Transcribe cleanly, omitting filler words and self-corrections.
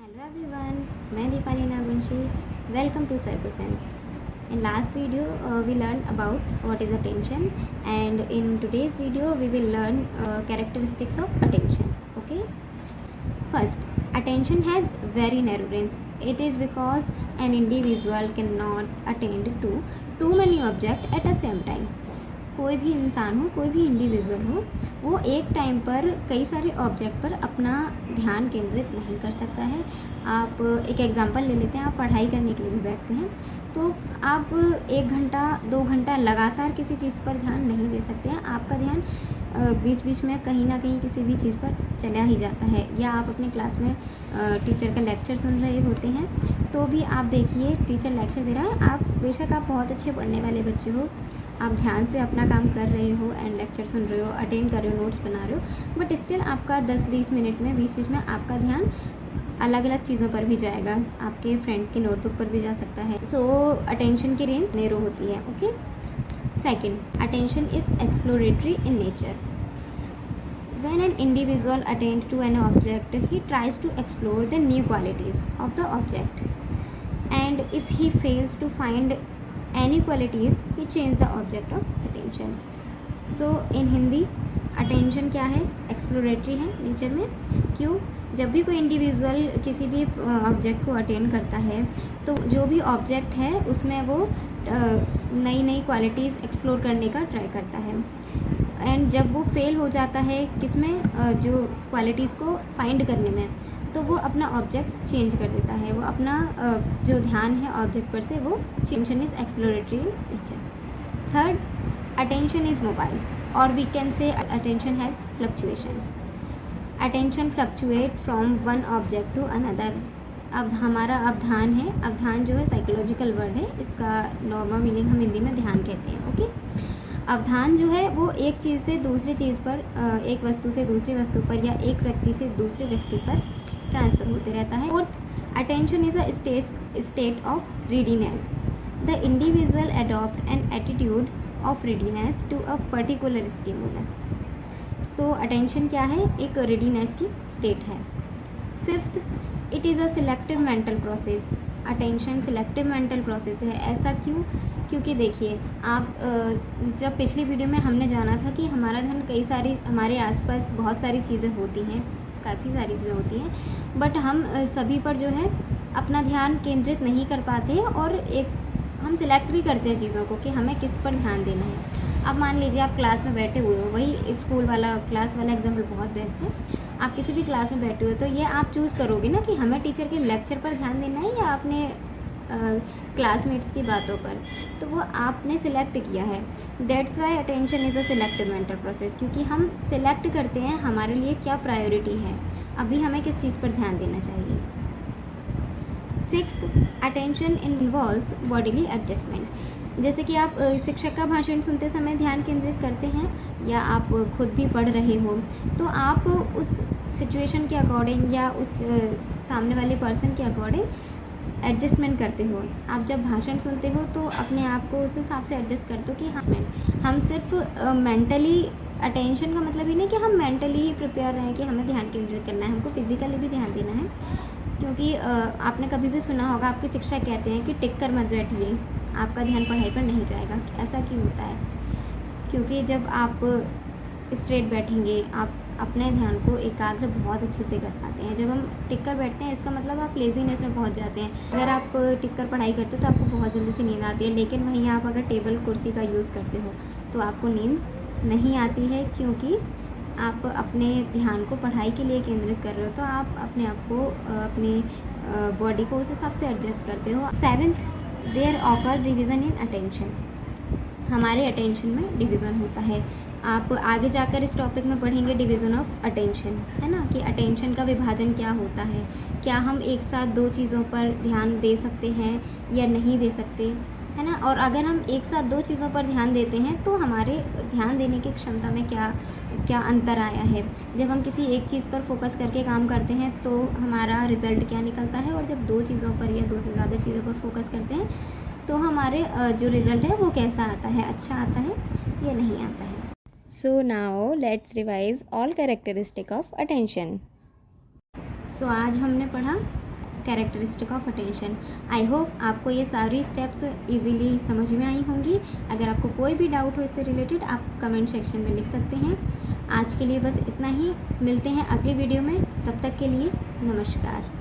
Hello everyone, मैं Deepali Nagvanshi. Welcome to Psychosense. In last video we learned about what is attention, and in today's video we will learn characteristics of attention. Okay. First, attention has very narrow range. It is because an individual cannot attend to too many objects at the same time. कोई भी इंसान हो, कोई भी individual हो, वो एक time पर कई सारे ऑब्जेक्ट पर अपना ध्यान केंद्रित नहीं कर सकता है. आप एक एग्जांपल ले लेते हैं. आप पढ़ाई करने के लिए भी बैठते हैं तो आप 1 घंटा 2 घंटा लगातार किसी चीज़ पर ध्यान नहीं दे सकते हैं. आपका ध्यान बीच बीच में कहीं ना कहीं किसी भी चीज़ पर चला ही जाता है. या आप अपने क्लास में टीचर का लेक्चर सुन रहे होते हैं तो भी आप देखिए टीचर लेक्चर दे रहा है, आप बेशक आप बहुत अच्छे पढ़ने वाले बच्चे हो, आप ध्यान से अपना काम कर रहे हो एंड लेक्चर सुन रहे हो, अटेंड कर रहे हो, नोट्स बना रहे हो, बट स्टिल आपका 10-20 मिनट में बीच बीच में आपका ध्यान अलग अलग चीज़ों पर भी जाएगा. आपके फ्रेंड्स की नोटबुक पर भी जा सकता है. सो अटेंशन की रेंज नैरो होती है. Okay. Second, attention is exploratory in nature. When an individual attends to an object, he tries to explore the new qualities of the object, and if he fails to find any qualities, he changes the object of attention. So in Hindi attention क्या है? Exploratory है nature में. क्यों? जब भी कोई individual किसी भी ऑब्जेक्ट को अटेंड करता है तो जो भी ऑब्जेक्ट है उसमें वो नई नई क्वालिटीज़ एक्सप्लोर करने का ट्राई करता है. एंड जब वो फेल हो जाता है किसमें, जो क्वालिटीज़ को फाइंड करने में, तो वो अपना ऑब्जेक्ट चेंज कर देता है. वो अपना जो ध्यान है ऑब्जेक्ट पर से वो attention is exploratory in nature. Third, attention is mobile, और we can say attention has fluctuation. Attention fluctuate from one object to another. अब हमारा अवधान है, अवधान जो है साइकोलॉजिकल वर्ड है, इसका नॉर्मल मीनिंग हम हिंदी में ध्यान कहते हैं. ओके. अवधान जो है वो एक चीज़ से दूसरी चीज़ पर, एक वस्तु से दूसरी वस्तु पर, या एक व्यक्ति से दूसरे व्यक्ति पर ट्रांसफ़र होते रहता है. Fourth, attention is a state of readiness. The individual adopt an attitude of readiness to a particular stimulus. So attention क्या है? एक रेडीनेस की स्टेट है. Fifth, it is a selective mental process. Attention selective mental process है. ऐसा क्यों? क्योंकि देखिए आप जब पिछली वीडियो में हमने जाना था कि हमारा ध्यान कई सारी, हमारे आसपास बहुत सारी चीज़ें होती हैं, काफ़ी सारी चीज़ें होती हैं, बट हम सभी पर जो है अपना ध्यान केंद्रित नहीं कर पाते हैं, और एक हम सिलेक्ट भी करते हैं चीज़ों को कि हमें किस पर ध्यान देना है. अब मान लीजिए आप क्लास में बैठे हुए हो, वही स्कूल वाला क्लास वाला एग्जाम्पल बहुत बेस्ट है. आप किसी भी क्लास में बैठे हुए तो ये आप चूज़ करोगे ना कि हमें टीचर के लेक्चर पर ध्यान देना है या अपने क्लासमेट्स की बातों पर, तो वो आपने सिलेक्ट किया है. That's why attention is a selective mental process, क्योंकि हम सिलेक्ट करते हैं हमारे लिए क्या प्रायोरिटी है, अभी हमें किस चीज़ पर ध्यान देना चाहिए. Sixth, attention involves bodily adjustment. जैसे कि आप शिक्षक का भाषण सुनते समय ध्यान केंद्रित करते हैं, या आप खुद भी पढ़ रहे हो, तो आप उस सिचुएशन के अकॉर्डिंग या उस सामने वाले पर्सन के अकॉर्डिंग एडजस्टमेंट करते हो. आप जब भाषण सुनते हो तो अपने आप को उस हिसाब से एडजस्ट करते हो कि हम सिर्फ मेंटली, अटेंशन का मतलब ही नहीं कि हम मेंटली ही प्रिपेयर रहें कि हमें ध्यान केंद्रित करना है, हमको फिजिकली भी ध्यान देना है. क्योंकि आपने कभी भी सुना होगा, आपके शिक्षक कहते हैं कि टिक कर मत बैठिए, आपका ध्यान पढ़ाई पर नहीं जाएगा. ऐसा क्यों होता है? क्योंकि जब आप स्ट्रेट बैठेंगे आप अपने ध्यान को एकाग्र बहुत अच्छे से कर पाते हैं. जब हम टिक कर बैठते हैं इसका मतलब आप लेजीनेस में पहुंच जाते हैं. अगर आप टिक कर पढ़ाई करते हो तो आपको बहुत जल्दी से नींद आती है, लेकिन वहीं आप अगर टेबल कुर्सी का यूज़ करते हो तो आपको नींद नहीं आती है, क्योंकि आप अपने ध्यान को पढ़ाई के लिए केंद्रित कर रहे हो, तो आप अपने आप को, अपनी बॉडी को उस हिसाब से एडजस्ट करते हो. Seventh, there occur division in attention. हमारे अटेंशन में डिवीज़न होता है. आप आगे जाकर इस टॉपिक में पढ़ेंगे डिवीज़न ऑफ अटेंशन, है ना, कि अटेंशन का विभाजन क्या होता है, क्या हम एक साथ दो चीज़ों पर ध्यान दे सकते हैं या नहीं दे सकते, है ना. और अगर हम एक साथ दो चीज़ों पर ध्यान देते हैं तो हमारे ध्यान देने की क्षमता में क्या क्या अंतर आया है. जब हम किसी एक चीज़ पर फोकस करके काम करते हैं तो हमारा रिज़ल्ट क्या निकलता है, और जब दो चीज़ों पर या दो से ज़्यादा चीज़ों पर फोकस करते हैं तो हमारे जो रिज़ल्ट है वो कैसा आता है, अच्छा आता है या नहीं आता है. So now let's revise all characteristic of attention. So आज हमने पढ़ा characteristic of attention. I hope आपको ये सारी स्टेप्स इजीली समझ में आई होंगी। अगर आपको कोई भी डाउट हो इससे रिलेटेड आप कमेंट सेक्शन में लिख सकते हैं। आज के लिए बस इतना ही, मिलते हैं अगली वीडियो में, तब तक के लिए नमस्कार।